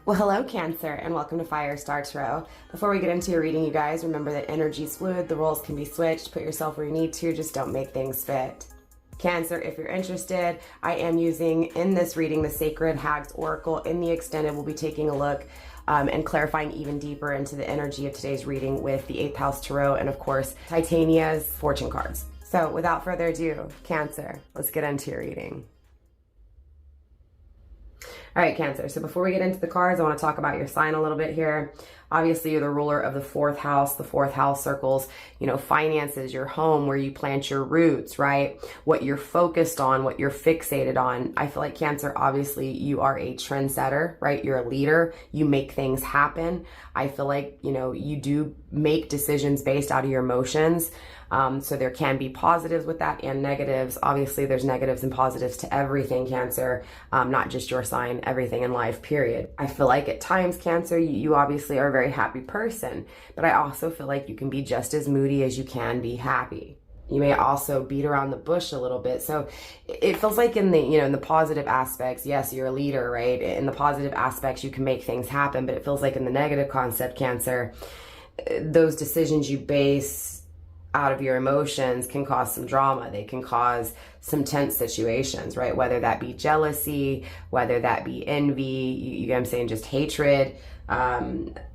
Well, hello Cancer, and welcome to Firestarpassion Tarot. Before we get into your reading, you guys, remember that energy is fluid, the roles can be switched, put yourself where you need to, just don't make things fit. Cancer, if you're interested, I am using, in this reading, the Sacred Hags Oracle. In the extended, we'll be taking a look and clarifying even deeper into the energy of today's reading with the 8th House Tarot and, of course, Titania's fortune cards. So, without further ado, Cancer, let's get into your reading. All right, Cancer, so before we get into the cards, I want to talk about your sign a little bit here. Obviously, you're the ruler of the 4th house. The 4th house circles, finances, your home, where you plant your roots, right? What you're focused on, what you're fixated on. I feel like Cancer, obviously, you are a trendsetter, right? You're a leader. You make things happen. I feel like, you do make decisions based out of your emotions. So there can be positives with that and negatives. Obviously, there's negatives and positives to everything, Cancer, not just your sign, everything in life, period. I feel like at times, Cancer, you obviously are a very happy person, but I also feel like you can be just as moody as you can be happy. You may also beat around the bush a little bit. So it feels like in the, in the positive aspects, yes, you're a leader, right? In the positive aspects, you can make things happen, but it feels like in the negative concept, Cancer, those decisions you base out of your emotions can cause some drama. They can cause some tense situations, right? Whether that be jealousy, whether that be envy, you get what I'm saying, just hatred.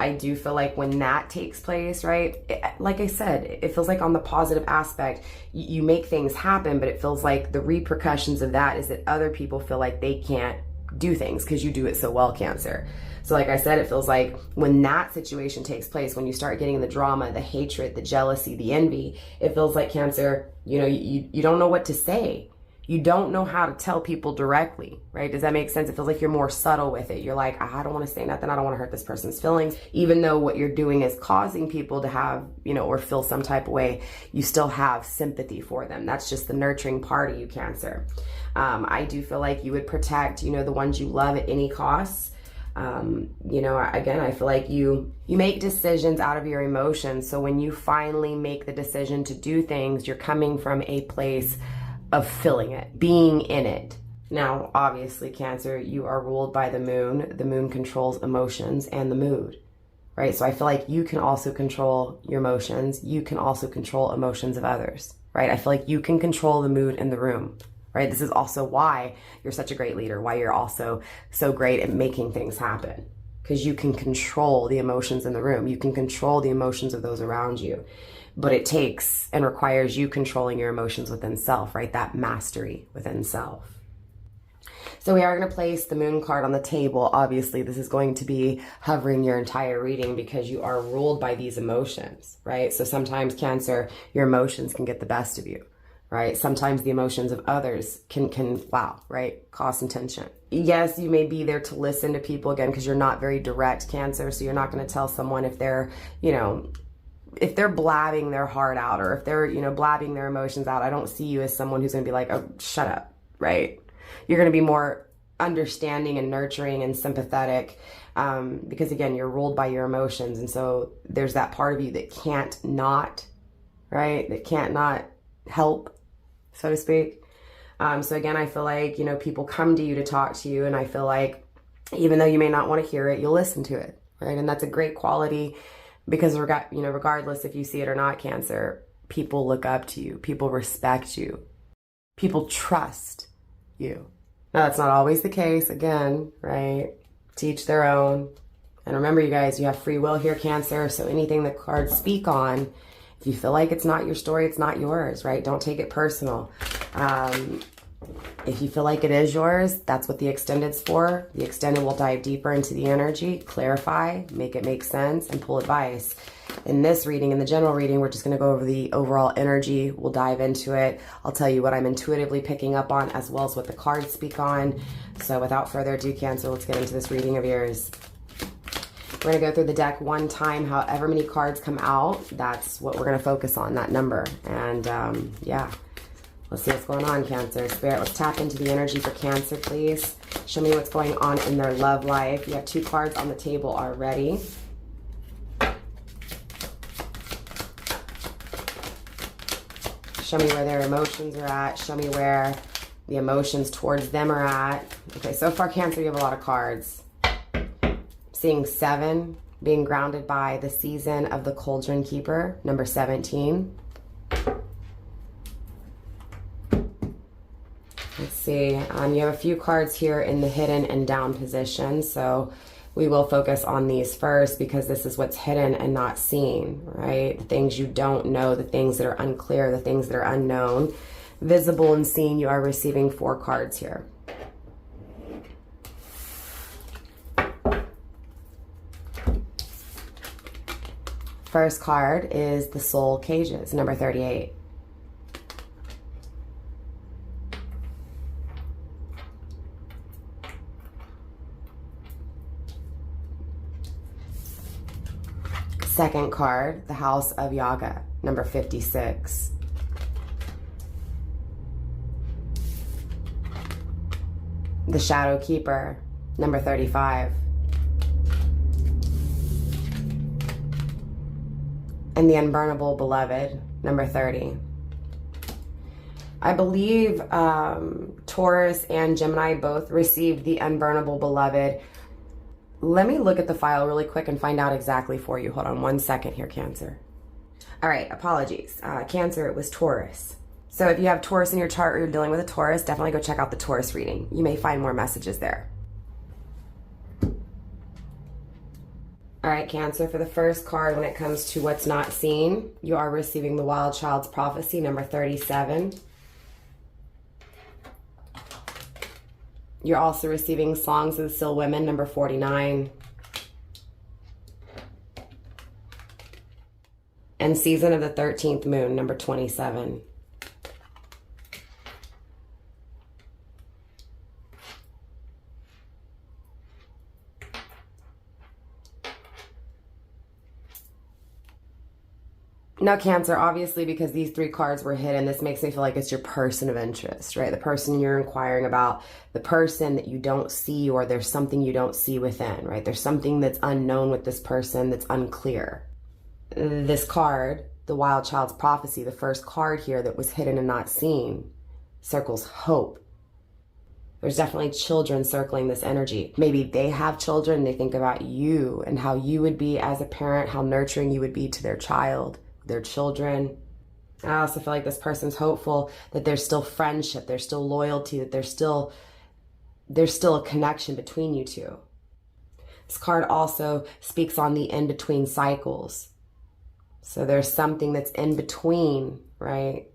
I do feel like when that takes place, right? Like I said, it feels like on the positive aspect, you make things happen, but it feels like the repercussions of that is that other people feel like they can't do things because you do it so well, Cancer. So like I said, it feels like when that situation takes place, when you start getting the drama, the hatred, the jealousy, the envy, it feels like, Cancer, you don't know what to say. You don't know how to tell people directly, right? Does that make sense? It feels like you're more subtle with it. You're like, I don't want to say nothing. I don't want to hurt this person's feelings. Even though what you're doing is causing people to have, or feel some type of way, you still have sympathy for them. That's just the nurturing part of you, Cancer. I do feel like you would protect, the ones you love at any cost. Again, I feel like you make decisions out of your emotions. So when you finally make the decision to do things, you're coming from a place of feeling it, being in it. Now, obviously, Cancer, you are ruled by the moon. The moon controls emotions and the mood, right? So I feel like you can also control your emotions. You can also control emotions of others, right? I feel like you can control the mood in the room, right? This is also why you're such a great leader, why you're also so great at making things happen, because you can control the emotions in the room. You can control the emotions of those around you. But it takes and requires you controlling your emotions within self, right? That mastery within self. So we are going to place the moon card on the table. Obviously, this is going to be hovering your entire reading because you are ruled by these emotions, right? So sometimes, Cancer, your emotions can get the best of you, right? Sometimes the emotions of others can right? Cause some tension. Yes, you may be there to listen to people, again, because you're not very direct, Cancer. So you're not going to tell someone if they're, if they're blabbing their heart out, or if they're, blabbing their emotions out. I don't see you as someone who's going to be like, oh, shut up, right? You're going to be more understanding and nurturing and sympathetic, because again, you're ruled by your emotions. And so there's that part of you that can't not, right? That can't not help, so to speak. So again, I feel like, people come to you to talk to you. And I feel like even though you may not want to hear it, you'll listen to it, right? And that's a great quality. Because, regardless if you see it or not, Cancer, people look up to you. People respect you. People trust you. Now, that's not always the case, again, right? To each their own. And remember, you guys, you have free will here, Cancer. So anything the cards speak on, if you feel like it's not your story, it's not yours, right? Don't take it personal. If you feel like it is yours, that's what the extended's for. The extended will dive deeper into the energy, clarify, make it make sense, and pull advice. In this reading, in the general reading, we're just going to go over the overall energy. We'll dive into it. I'll tell you what I'm intuitively picking up on, as well as what the cards speak on. So without further ado, Cancer, let's get into this reading of yours. We're going to go through the deck one time. However many cards come out, that's what we're going to focus on, that number. And yeah. Let's see what's going on, Cancer. Spirit, let's tap into the energy for Cancer, please. Show me what's going on in their love life. You have 2 cards on the table already. Show me where their emotions are at. Show me where the emotions towards them are at. Okay, so far, Cancer, you have a lot of cards. Seeing 7 being grounded by the season of the Cauldron Keeper, number 17. Let's see, you have a few cards here in the hidden and down position, so we will focus on these first because this is what's hidden and not seen, right? The things you don't know, the things that are unclear, the things that are unknown. Visible and seen, you are receiving 4 cards here. First card is the Soul Cages, number 38. Second card, the House of Yoga, number 56. The Shadow Keeper, number 35. And the Unburnable Beloved, number 30. I believe Taurus and Gemini both received the Unburnable Beloved. Let me look at the file really quick and find out exactly for you. Hold on one second here, Cancer. All right, apologies. Cancer, it was Taurus. So if you have Taurus in your chart or you're dealing with a Taurus, definitely go check out the Taurus reading. You may find more messages there. All right, Cancer, for the first card, when it comes to what's not seen, you are receiving the Wild Child's Prophecy, number 37. You're also receiving Songs of the Still Women, number 49. And Season of the 13th Moon, number 27. Now, Cancer, obviously, because these 3 cards were hidden, this makes me feel like it's your person of interest, right? The person you're inquiring about, the person that you don't see, or there's something you don't see within, right? There's something that's unknown with this person that's unclear. This card, the Wild Child's Prophecy, the first card here that was hidden and not seen, circles hope. There's definitely children circling this energy. Maybe they have children, they think about you and how you would be as a parent, how nurturing you would be to their child, their children. I also feel like this person's hopeful that there's still friendship, there's still loyalty, that there's still a connection between you two. This card also speaks on the in-between cycles. So there's something that's in between, right?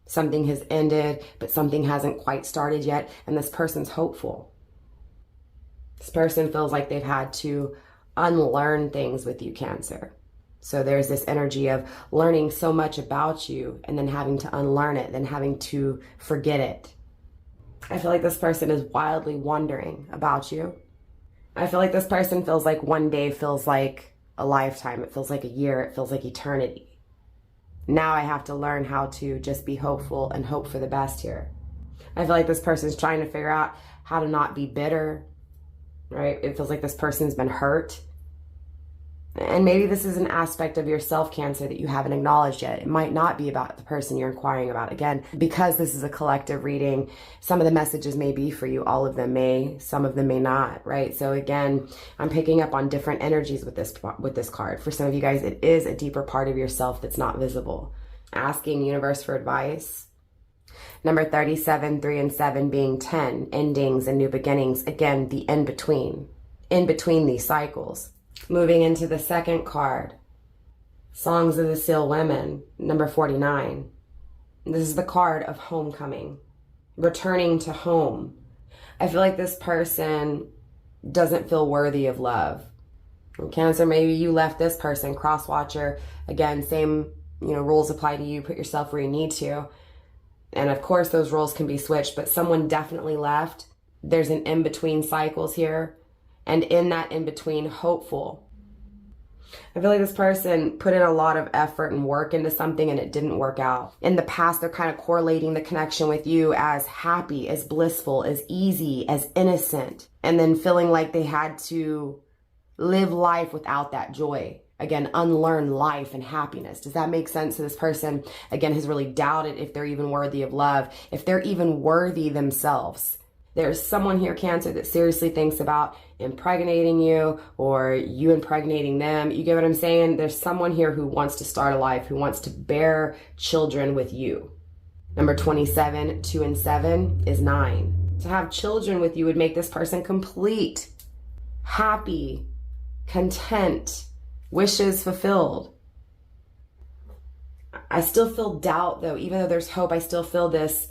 Something has ended, but something hasn't quite started yet, and this person's hopeful. This person feels like they've had to unlearn things with you, Cancer. So there's this energy of learning so much about you and then having to unlearn it, then having to forget it. I feel like this person is wildly wondering about you. I feel like this person feels like one day feels like a lifetime. It feels like a year. It feels like eternity. Now I have to learn how to just be hopeful and hope for the best here. I feel like this person is trying to figure out how to not be bitter, right? It feels like this person's been hurt. And maybe this is an aspect of yourself, Cancer, that you haven't acknowledged yet. It might not be about the person you're inquiring about. Again, because this is a collective reading, some of the messages may be for you. All of them may, some of them may not, right? So again, I'm picking up on different energies with this card. For some of you guys, it is a deeper part of yourself that's not visible. Asking universe for advice. Number 37, 3 and 7 being 10, endings and new beginnings. Again, the in-between these cycles. Moving into the second card, Songs of the Still Women, number 49. This is the card of homecoming, returning to home. I feel like this person doesn't feel worthy of love. Cancer, maybe you left this person, cross-watcher. Again, same rules apply to you. Put yourself where you need to. And of course, those roles can be switched, but someone definitely left. There's an in-between cycles here. And in that in-between, hopeful. I feel like this person put in a lot of effort and work into something and it didn't work out. In the past, they're kind of correlating the connection with you as happy, as blissful, as easy, as innocent. And then feeling like they had to live life without that joy. Again, unlearn life and happiness. Does that make sense? So this person, again, has really doubted if they're even worthy of love, if they're even worthy themselves. There's someone here, Cancer, that seriously thinks about impregnating you or you impregnating them. You get what I'm saying? There's someone here who wants to start a life, who wants to bear children with you. Number 27, 2 and 7 is 9. To have children with you would make this person complete, happy, content, wishes fulfilled. I still feel doubt though. Even though there's hope, I still feel this.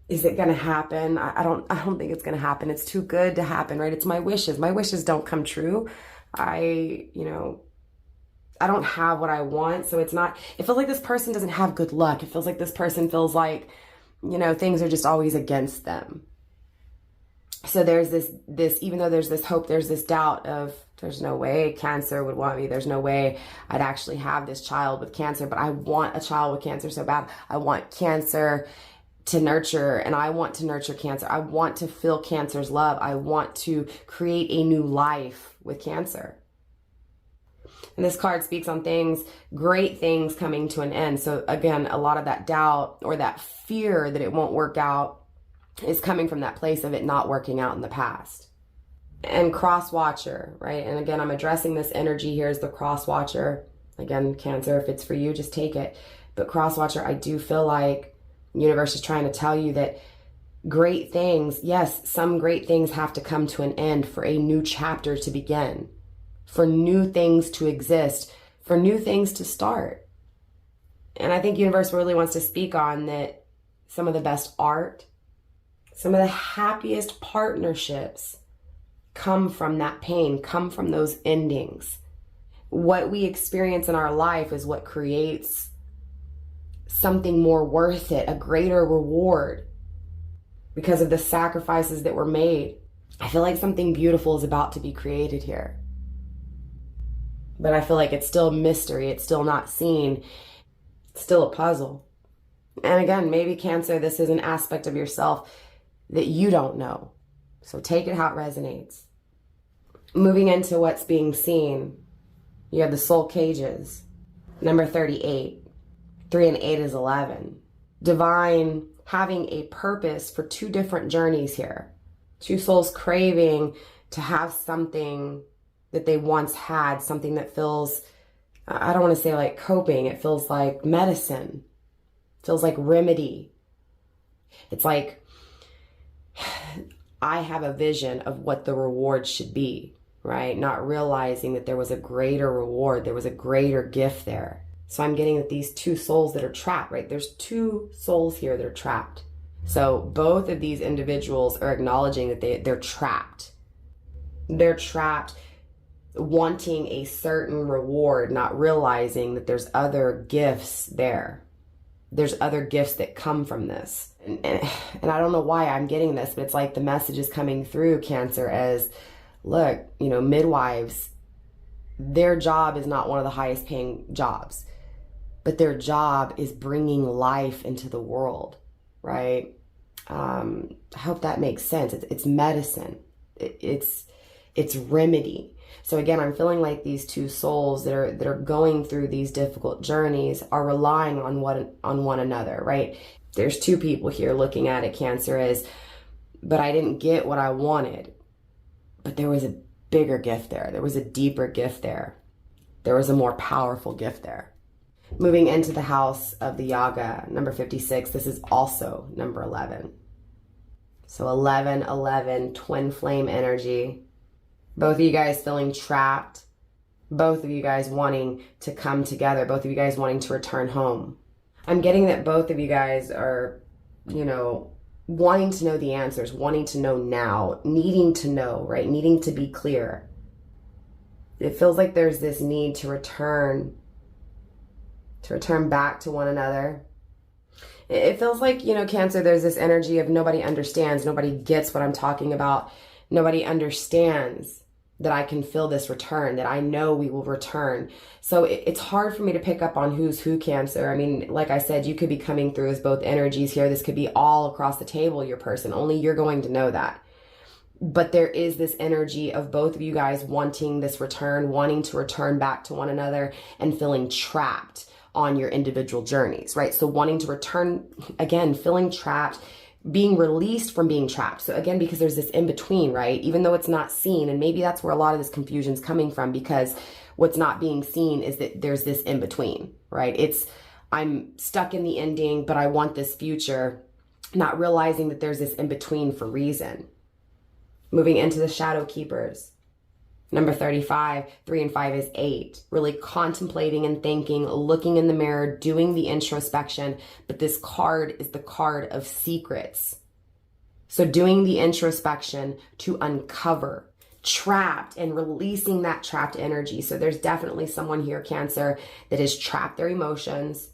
Is it going to happen? I don't think it's going to happen. It's too good to happen, right? It's my wishes. My wishes don't come true. I don't have what I want. So it feels like this person doesn't have good luck. It feels like this person feels like, things are just always against them. So there's this, even though there's this hope, there's this doubt of, there's no way Cancer would want me. There's no way I'd actually have this child with Cancer, but I want a child with Cancer so bad. I want Cancer to nurture, and I want to nurture Cancer. I want to feel Cancer's love. I want to create a new life with Cancer. And this card speaks on things, great things coming to an end. So again, a lot of that doubt or that fear that it won't work out is coming from that place of it not working out in the past. And cross watcher, right? And again, I'm addressing this energy here as the cross watcher. Again, Cancer, if it's for you, just take it. But cross watcher, I do feel like the universe is trying to tell you that great things, yes, some great things have to come to an end for a new chapter to begin, for new things to exist, for new things to start. And I think universe really wants to speak on that some of the best art, some of the happiest partnerships come from that pain, come from those endings. What we experience in our life is what creates something more worth it, a greater reward because of the sacrifices that were made. I feel like something beautiful is about to be created here. But I feel like it's still mystery. It's still not seen. It's still a puzzle. And again, maybe Cancer, this is an aspect of yourself that you don't know. So take it how it resonates. Moving into what's being seen, you have the soul cages. Number 38. 3 and 8 is 11. Divine having a purpose for two different journeys here. Two souls craving to have something that they once had, something that feels, I don't want to say like coping, it feels like medicine. It feels like remedy. It's like, I have a vision of what the reward should be, right? Not realizing that there was a greater reward, there was a greater gift there. So I'm getting that these two souls that are trapped, right? There's two souls here that are trapped. So both of these individuals are acknowledging that they're trapped. They're trapped wanting a certain reward, not realizing that there's other gifts there. There's other gifts that come from this. And I don't know why I'm getting this, but it's like the message is coming through, Cancer, as, look, midwives, their job is not one of the highest paying jobs, but their job is bringing life into the world, right? I hope that makes sense. It's medicine. It's remedy. So again, I'm feeling like these two souls that are going through these difficult journeys are relying on one another, right? There's two people here looking at it, Cancer, as, but I didn't get what I wanted. But there was a bigger gift there. There was a deeper gift there. There was a more powerful gift there. Moving into the house of the Yaga, number 56, this is also number 11. So 11, 11, twin flame energy. Both of you guys feeling trapped. Both of you guys wanting to come together. Both of you guys wanting to return home. I'm getting that both of you guys are, wanting to know the answers, wanting to know now, needing to know, right? Needing to be clear. It feels like there's this need to return back to one another. It feels like, Cancer, there's this energy of nobody understands, nobody gets what I'm talking about. Nobody understands that I can feel this return, that I know we will return. So it's hard for me to pick up on who's who, Cancer. I mean, like I said, you could be coming through as both energies here. This could be all across the table, your person. Only you're going to know that. But there is this energy of both of you guys wanting this return, wanting to return back to one another and feeling trapped, on your individual journeys, right? So wanting to return, again, feeling trapped, being released from being trapped. So again, because there's this in between, right? Even though it's not seen, and maybe that's where a lot of this confusion is coming from, because what's not being seen is that there's this in between, right? It's, I'm stuck in the ending, but I want this future, not realizing that there's this in between for reason. Moving into the shadow keepers. Number 35, 3 and 5 is 8. Really contemplating and thinking, looking in the mirror, doing the introspection. But this card is the card of secrets. So doing the introspection to uncover, trapped, and releasing that trapped energy. So there's definitely someone here, Cancer, that has trapped their emotions,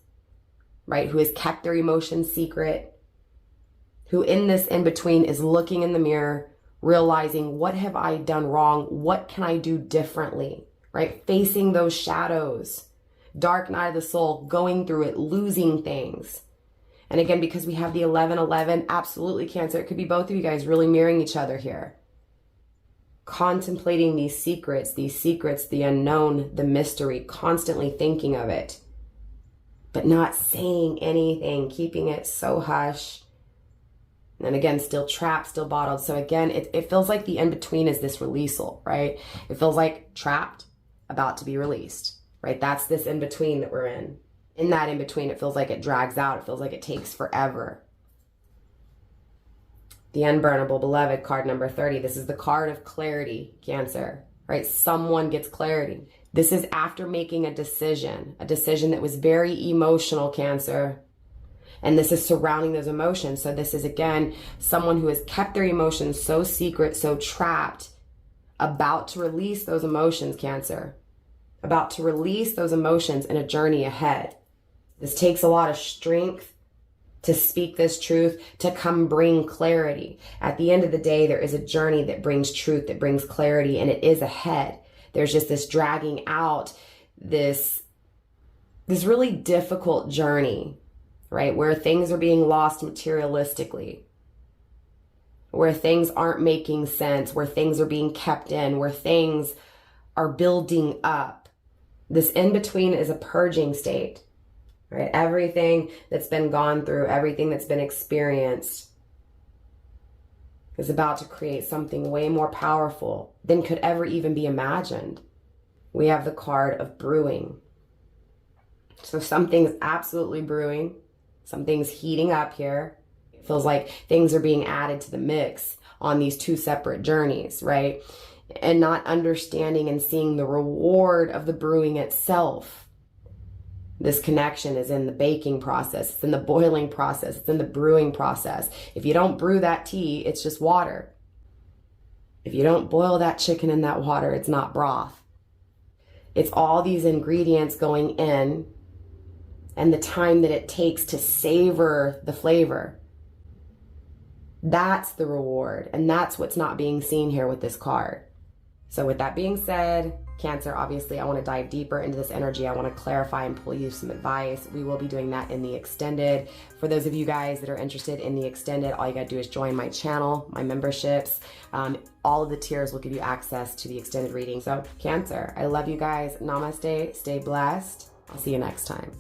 right? Who has kept their emotions secret, who in this in-between is looking in the mirror, realizing, what have I done wrong? What can I do differently, right? Facing those shadows, dark night of the soul, going through it, losing things. And again, because we have the 11-11, absolutely, Cancer, it could be both of you guys really mirroring each other here. Contemplating these secrets, the unknown, the mystery, constantly thinking of it, but not saying anything, keeping it so hush. And again, still trapped, still bottled. So again, it feels like the in-between is this releasal, right? It feels like trapped, about to be released, right? That's this in-between that we're in. In that in-between, it feels like it drags out. It feels like it takes forever. The Unburnable Beloved, card number 30. This is the card of clarity, Cancer, right? Someone gets clarity. This is after making a decision that was very emotional, Cancer. And this is surrounding those emotions. So this is, again, someone who has kept their emotions so secret, so trapped, about to release those emotions, Cancer. About to release those emotions in a journey ahead. This takes a lot of strength to speak this truth, to come bring clarity. At the end of the day, there is a journey that brings truth, that brings clarity, and it is ahead. There's just this dragging out, this really difficult journey, right? Where things are being lost materialistically, where things aren't making sense, where things are being kept in, where things are building up. This in-between is a purging state, right? Everything that's been gone through, everything that's been experienced is about to create something way more powerful than could ever even be imagined. We have the card of brewing. So something's absolutely brewing. Something's heating up here. It feels like things are being added to the mix on these two separate journeys, right? And not understanding and seeing the reward of the brewing itself. This connection is in the baking process. It's in the boiling process. It's in the brewing process. If you don't brew that tea, it's just water. If you don't boil that chicken in that water, it's not broth. It's all these ingredients going in, and the time that it takes to savor the flavor. That's the reward, and that's what's not being seen here with this card. So with that being said, Cancer, obviously I want to dive deeper into this energy. I want to clarify and pull you some advice. We will be doing that in the extended. For those of you guys that are interested in the extended, all you got to do is join my channel, my memberships. All of the tiers will give you access to the extended reading. So Cancer, I love you guys. Namaste. Stay blessed. I'll see you next time.